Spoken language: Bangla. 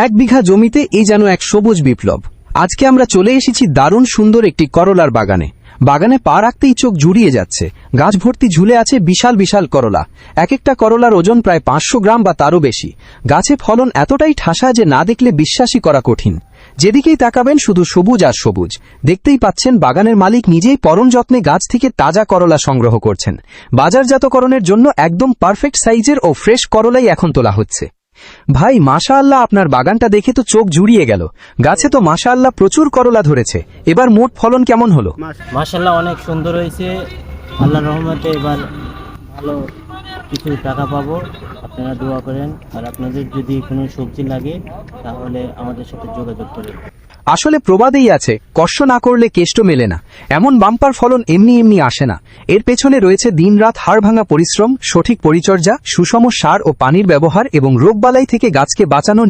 এক বিঘা জমিতে এই যেন এক সবুজ বিপ্লব। আজকে আমরা চলে এসেছি দারুণ সুন্দর একটি করলার বাগানে। বাগানে পা রাখতেই চোখ জুড়িয়ে যাচ্ছে। গাছ ভর্তি ঝুলে আছে বিশাল বিশাল করলা। এক একটা করলার ওজন প্রায় 500 গ্রাম বা তারও বেশি। গাছে ফলন এতটাই ঠাসা যে না দেখলে বিশ্বাসই করা কঠিন। যেদিকেই তাকাবেন শুধু সবুজ আর সবুজ। দেখতেই পাচ্ছেন বাগানের মালিক নিজেই পরম যত্নে গাছ থেকে তাজা করলা সংগ্রহ করছেন। বাজারজাতকরণের জন্য একদম পারফেক্ট সাইজের ও ফ্রেশ করলাই এখন তোলা হচ্ছে। ভাই মাশাআল্লাহ, আপনার বাগানটা দেখে তো চোখ জুড়িয়ে গেল। গাছে তো মাশাআল্লাহ প্রচুর করলা ধরেছে। এবার মোট ফলন কেমন হলো? মাশাআল্লাহ অনেক সুন্দর হয়েছে। আল্লাহর রহমতে এবার ভালো কিছু টাকা পাবো। আপনারা দোয়া করেন, আর আপনাদের যদি কোনো সবজি লাগে তাহলে আমাদের সাথে যোগাযোগ করেন। আসলে প্রবাদেই আছে, কষ্ট না করলে কেষ্ট মেলে না। এমন বাম্পার ফলন এমনি এমনি আসে না। এর পেছনে রয়েছে দিনরাত হাড়ভাঙা পরিশ্রম, সঠিক পরিচর্যা, সুষম সার ও পানির ব্যবহার এবং রোগবালাই থেকে গাছকে বাঁচানোর